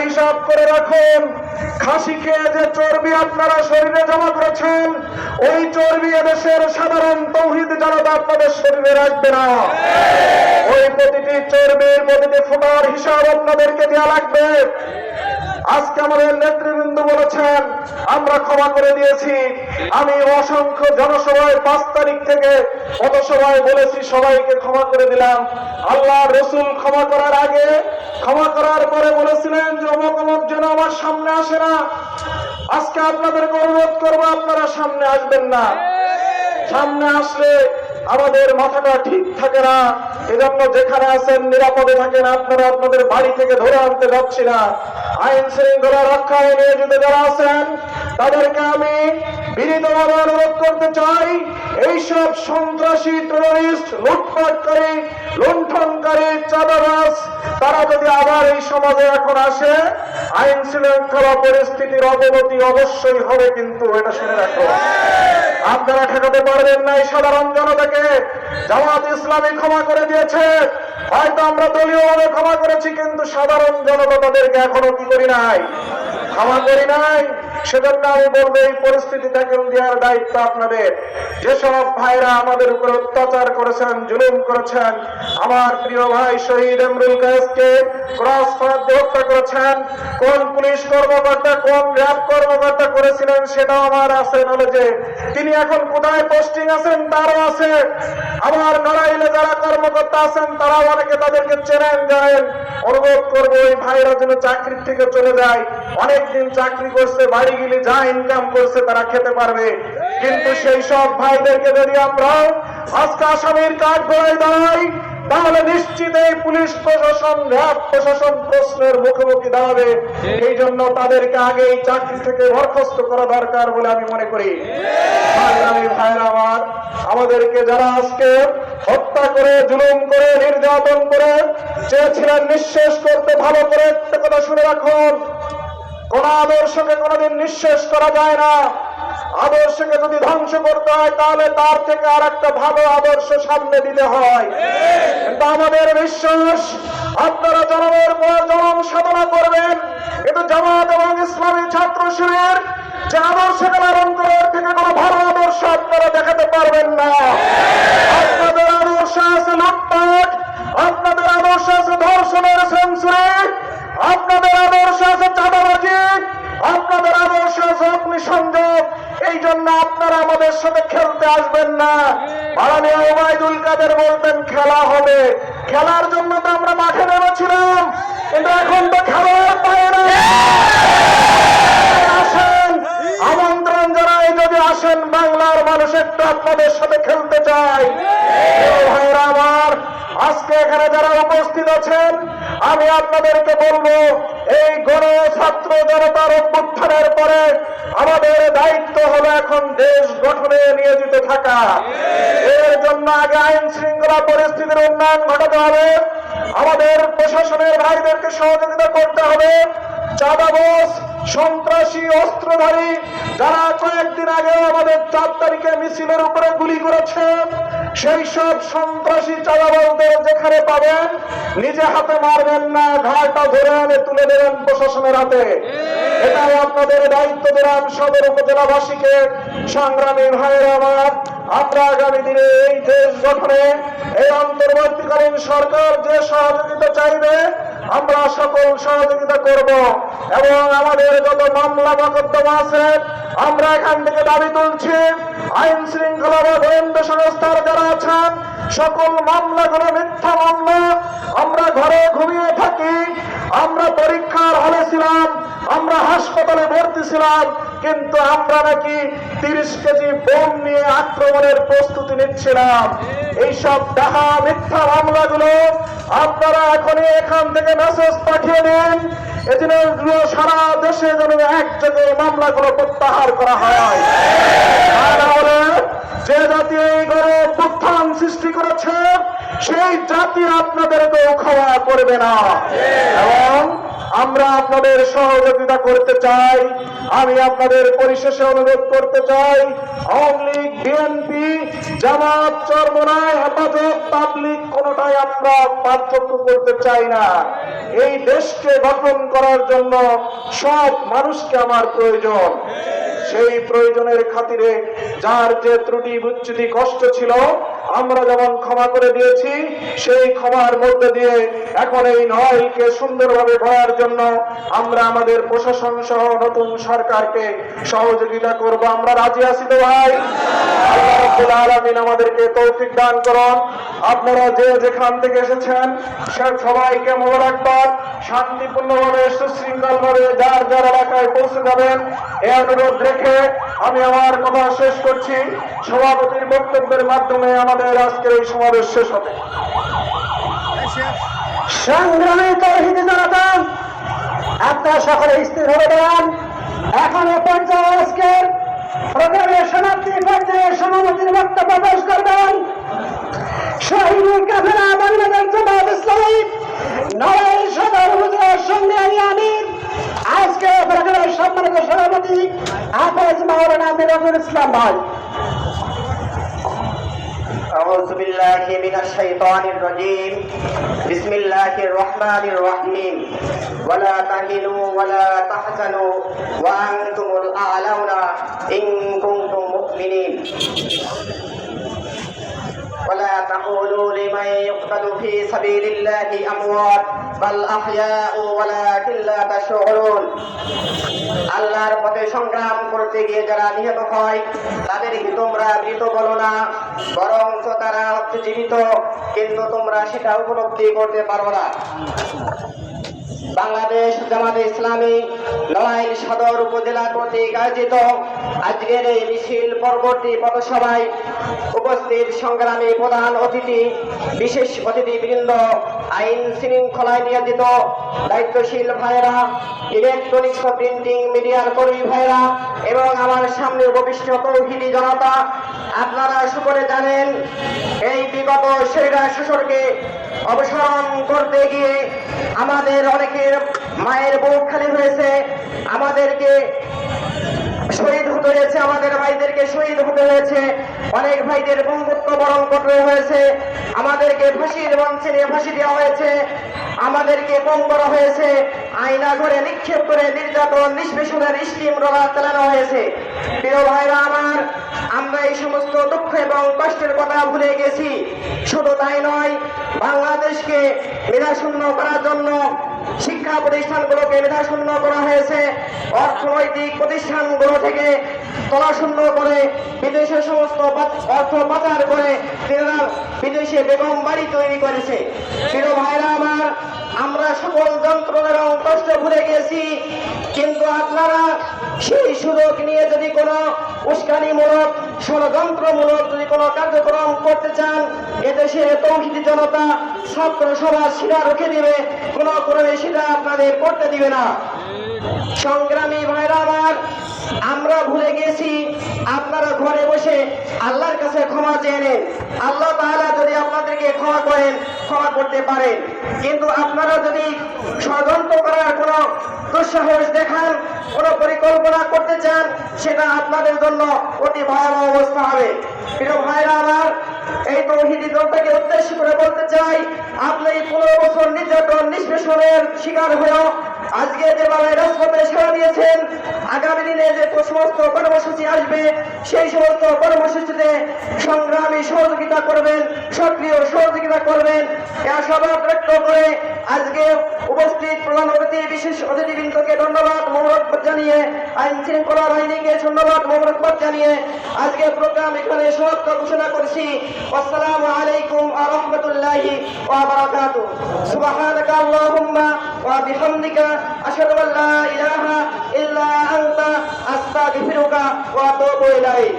হিসাব করে রাখুন, খাসি খেয়ে যে চর্বি আপনারা শরীরে জমা করেছেন, ওই চর্বি এদেশের সাধারণ তৌহিদ জনতা আপনাদের শরীরে রাখবে না। ওই প্রতিটি চর্বির প্রতিটি ফোঁটার হিসাব আপনাদেরকে দেওয়া লাগবে। আজকে আমাদের নেতৃবৃন্দ বলেছেন আমরা ক্ষমা করে দিয়েছি। আমি অসংখ্য জনসভায় 5 তারিখ থেকে পথসভায় বলেছি সবাইকে ক্ষমা করে দিলাম। আল্লাহ রসুল ক্ষমা করার আগে, ক্ষমা করার পরে বলেছিলেন যে অমুক অমুক যেন আমার সামনে আসে না। আজকে আপনাদেরকে অনুরোধ করবো আপনারা সামনে আসবেন না। সামনে আসলে আমাদের মাথাটা ঠিক থাকে না। এজন্য যেখানে আছেন নিরাপদে থাকেন। আপনারা আপনাদের বাড়ি থেকে ধরে আনতে যাচ্ছি না। আইন শৃঙ্খলা রক্ষায় নিয়োজিত যারা আছেন তাদেরকে আমি বিনীতভাবে অনুরোধ করতে চাই, এইসব সন্ত্রাসী, টেরোরিস্ট, লুটপাটকারী, লুণ্ঠনকারী, চাঁদাবাজ তারা যদি আবার এই সমাজে এখন আসে, আইন শৃঙ্খলা পরিস্থিতির অবনতি অবশ্যই হবে। কিন্তু এটা শুনে রাখো, আপনারা ঠেকাতে পারবেন না এই সাধারণ জনতাকে। জামাত ইসলামী ক্ষমা করে দিয়েছে, হয়তো আমরা দলীয়ভাবে ক্ষমা করেছি, কিন্তু সাধারণ জনতা তাদেরকে এখনো কি করি নাই, ক্ষমা করি নাই। সেজন্য আমি বলবো এই পরিস্থিতি ট্যাকেল দেওয়ার দায়িত্ব আপনাদের। যেসব ভাইরা আমাদের উপর অত্যাচার করেছেন, জুলুম করেছেন, আমার প্রিয় ভাই শহীদ এমরুল কায়েসকে ক্রস ফায়ার দিয়ে হত্যা করেছেন, কোন পুলিশ কর্মকর্তা, কোন র্যাব কর্মকর্তা করেছিলেন সেটাও আমার আছে নলেজে। তিনি এখন কোথায় পোস্টিং আছেন তারও আছে। আমার নড়াইলে যারা কর্মকর্তা আছেন তারাও অনেকে তাদেরকে চেনেন, জানেন। অনুরোধ করবো ওই ভাইরা যেন চাকরির থেকে চলে যায়। অনেকদিন চাকরি করছে, বাড়ি গেলে যা ইনকাম করছে তারা খেতে পারবে। কিন্তু সেই সব ভাইদেরকে যদি আমরা আজকে আসামির কাঠ গড়াই দাঁড়াই, তাহলে নিশ্চিত এই পুলিশ প্রশাসন, র্যাব প্রশাসন প্রশ্নের মুখোমুখি দাঁড়াবে। এই জন্য তাদেরকে আগে এই চাকরি থেকে বরখাস্ত করা দরকার বলে আমি মনে করি। ভাইরা আমার, আমাদেরকে যারা আজকে হত্যা করে, জুলুম করে, নির্যাতন করে চেয়েছিলেন নিঃশেষ করতে, ভালো করে একটা কথা শুনে রাখুন, কোন আদর্শকে কোনদিন নিঃশেষ করা যায় না। আদর্শকে যদি ধ্বংস করতে হয় তাহলে তার থেকে আর একটা ভালো আদর্শ সামনে দিতে হয়। কিন্তু আমাদের বিশ্বাস আপনারা জনমের পর জনম সাধনা করবেন। কিন্তু জামাত এবং ইসলামী ছাত্র শিবির যে আদর্শকে লালন করার থেকে কোনো ভালো আদর্শ আপনারা দেখাতে পারবেন না। আপনাদের আদর্শ আছে লুটপাট, আপনাদের আদর্শ আছে ধর্ষণের সেঞ্চুরি, আপনাদের আদর্শ আছে চাঁদাবাজি, আপনাদের আদর্শ আছে অগ্নিসংযোগ। এই জন্য আপনারা আমাদের সাথে খেলতে আসবেন না। মাননীয় ওবায়দুল কাদের বলতেন খেলা হবে, খেলার জন্য তো আমরা মাঠে নেমেছিলাম, কিন্তু এখন তো খেলার পায় না। আসেন, আমন্ত্রণ জানাই, যদি আসেন বাংলার মানুষ একটু আপনাদের সাথে খেলতে চাই। ভাইরা আমার, আজকে এখানে যারা উপস্থিত আছেন আমি আপনাদেরকে বলবো, এই গণ ছাত্র জনতার অভ্যুত্থানের পরে আমাদের দায়িত্ব হলো এখন দেশ গঠনে নিয়োজিত থাকা। এর জন্য আগে আইন শৃঙ্খলা পরিস্থিতির উন্নয়ন ঘটাতে হবে, আমাদের প্রশাসনের ভাইদেরকে সহযোগিতা করতে হবে। চাঁদাবাজ, সন্ত্রাসী, অস্ত্রধারী যারা কয়েকদিন আগে আমাদের 4 তারিখে মিছিলের উপরে গুলি করেছে, সেই সব সন্ত্রাসী চাঁদাবাজদের যেখানে পাবেন নিজে হাতে মারবেন না, ঘাড়টা ধরে আনে তুলে দেবেন প্রশাসনের হাতে। এটাই আপনাদের দায়িত্ব দিলাম সদর উপজেলাবাসীকে। সংগ্রামী ভাইয়েরা আমার, আমরা আগামী দিনে এই দেশ গঠনে এই অন্তর্বর্তীকালীন সরকার যে সহযোগিতা চাইবে আমরা সকল সহযোগিতা করব। এবং আমাদের যত মামলা মোকদ্দমা আছে আমরা এখান থেকে দাবি তুলছি, আইন শৃঙ্খলা বা গোয়েন্দা সংস্থার যারা আছেন সকল মামলাগুলো মিথ্যা মামলা। আমরা ঘরে ঘুমিয়ে থাকি, আমরা পরীক্ষার হলে ছিলাম, আমরা হাসপাতালে ভর্তি ছিলাম, কিন্তু আমরা নাকি 30 কেজি বোম নিয়ে আক্রমণের প্রস্তুতি নিচ্ছিলাম। এইসব ডাহা মিথ্যা মামলাগুলো আপনারা এখনই এখান থেকে মেসেজ পাঠিয়ে দিন, এজন্য সারা দেশে যেন এক জায়গায় মামলাগুলো প্রত্যাহার করা হয়। যে জাতি এই গণ অভ্যুত্থান সৃষ্টি করেছে সেই জাতি আপনাদেরকেও ক্ষমা করবে না। এবং আমরা আমরা আপনাদের সহযোগিতা করতে চাই। আমি আপনাদের পরিশেষে অনুরোধ করতে চাই, আওয়ামী লীগ, বিএনপি, জামাত, চরমোনাই, হেফাজত, তাবলীগ কোনোটাই আমরা পার্থক্য করতে চাই না। এই দেশকে গঠন করার জন্য সব মানুষকে আমার প্রয়োজন। সেই প্রয়োজনের খাতিরে যার যে ত্রুটি বিচ্যুতি কষ্ট ছিল আমরা যেমন ক্ষমা করে দিয়েছি, সেই ক্ষমার মধ্যে দিয়ে এখন এই নয়কে সুন্দরভাবে গড়ার জন্য আমরা আমাদের প্রশাসন সহ নতুন সরকারকে সহযোগিতা করব। আমরা রাজি আছি তো ভাই? আল্লাহ রাব্বুল আলামিন আমাদেরকে তৌফিক দান করুন। আপনারা যে যেখান থেকে এসেছেন সবাইকে মোবারকবাদ। শান্তিপূর্ণভাবে সুশৃঙ্খলভাবে যার যার এলাকায় পৌঁছে যাবেন এই অনুরোধ রেখে আমি আমার কথা শেষ করছি। সভাপতির বক্তব্যের মাধ্যমে আমাদের আজকের এই সমাবেশ শেষ হবে। সংগ্রামী তৌহিদি জনতা, আপনারা সকলে স্থির হয়ে দাঁড়ান। এখন পর্যায়ে আজকের প্রোগ্রামের সমাপ্তি পর্যায়ে সভাপতির বক্তব্য পেশ করবেন শহীদ কাফেলা বাংলাদেশ জামাত ইসলামী নড়াইল সদর উপজেলার সংগ্রামী আমির, আজকে প্রোগ্রামের সম্মানিত সভাপতি হাফেজ মাওলানা মিরাজুল ইসলাম ভাই। أعوذ بالله من الشيطان الرجيم بسم الله الرحمن الرحيم ولا تهنوا ولا تحزنوا وأنتم الأعلون إن كنتم مؤمنين ولا تقولوا لمن يقتل في سبيل الله أموات بل أحياء ولكن لا تشعرون। আল্লাহর পথে সংগ্রাম করতে গিয়ে যারা নিহত হয় তাদেরকে তোমরা মৃত বলো না, বরং তারা জীবিত, কিন্তু তোমরা সেটা উপলব্ধি করতে পারো না। বাংলাদেশ জামাতে ইসলামী নড়াইল সদর উপজেলা কর্তৃক আয়োজিত আজকের এই মিছিল পরবর্তী পথসভায় উপস্থিত সংগ্রামী প্রধান অতিথি, বিশেষ অতিথিবৃন্দ, আইন শৃঙ্খলায় নিয়োজিত দায়িত্বশীল ভাইয়েরা, ইলেকট্রনিক্স ও প্রিন্টিং মিডিয়ার কর্মী ভাইয়েরা এবং আমার সামনে উপবিষ্ট তৌহিদি জনতা, আপনারা সকলে জানেন এই বিগত স্বৈরাচার শাসককে অবসান করতে গিয়ে আমাদের অনেকের মায়ের বুক খালি হয়েছে, আমাদেরকে শহীদ হতে হয়েছে, আমাদের ভাইদেরকে শহীদ হতে হয়েছে, অনেক ভাইদের বঙ্গত্ব বরণ করতে হয়েছে, আমাদেরকে ফাঁসির মঞ্চে নিয়ে ফাঁসি দেওয়া হয়েছে, আমাদেরকে কম করা হয়েছে, আয়না ঘরে নিক্ষেপ করে নির্যাতন নিষ্পেষণের স্টিম রোলার চালানো হয়েছে। প্রিয় ভাইরা আমার, আমরা এই সমস্ত দুঃখ এবং কষ্টের কথা ভুলে গেছি। শুধু তাই নয়, বাংলাদেশকে মেধাশূন্য করার জন্য শিক্ষা প্রতিষ্ঠানগুলোকে মেধাশূন্য করা হয়েছে, অর্থনৈতিক প্রতিষ্ঠানগুলো থেকে তলাশূন্য করে বিদেশে সমস্ত অর্থ পাচার করে তারা বিদেশে বেগম বাড়ি তৈরি করেছে। প্রিয় ভাইরা আমার, আমরা সকল যন্ত্রণা এবং কষ্ট ভুলে গেছি, কিন্তু আপনারা সেই সুযোগ নিয়ে যদি কোনো উস্কানিমূলক ষড়যন্ত্রমূলক যদি কোনো কার্যক্রম করতে চান, এদেশে তৌহিদি জনতা ছাত্র সমাজ সেটা রুখে দিবে, কোনো করে সেটা আপনাদের করতে দিবে না। সংগ্রামী ভাইরা আমার, আমরা ভুলে গেছি, আপনারা ঘরে বসে আল্লাহর কাছে ক্ষমা চেয়ে নেন। আল্লাহ তাআলা যদি আপনাদেরকে ক্ষমা করেন, ক্ষমা করতে পারেন, কিন্তু আপনারা যদি ষড়যন্ত্র করার কোনো দুঃসাহস দেখান, কোনো পরিকল্পনা করতে চান, সেটা আপনাদের জন্য অতি ভয়াবহ অবস্থা হবে। প্রিয় ভাইরা আমার, এই তৌহিদি দলটাকে উদ্দেশ্য করে বলতে চাই, আপনি 15 বছর নির্যাতন নিষ্পেষণের শিকার হয়েও আজকে যেভাবে রাজপথে সাড়া দিয়েছেন, আগামী দিনে যে সমস্ত কর্মসূচি আসবে সেই সমস্ত কর্মসূচিতে সংগ্রামী সহযোগিতা করবেন, সক্রিয় সহযোগিতা করবেন, এ আশাবাদ ব্যক্ত করে আজকে উপস্থিত প্রধান অতিথি বিশেষ অতিথিবৃন্দকে ধন্যবাদ মোবারকবাদ জানিয়ে, আইন শৃঙ্খলা বাহিনীকে ধন্যবাদ মোবারকবাদ জানিয়ে আজকে প্রোগ্রাম এখানে সমাপ্ত ঘোষণা করছি। আসসালামু আলাইকুম ওয়া রাহমাতুল্লাহি ওয়া বারাকাতুহু। সুবহানাকা আল্লাহুম্মা ওয়া বিহামদিকা আশহাদু আল্লা ইলাহা ইল্লা আনতা আস্তাগফিরুকা ওয়া আতুবু ইলাইক।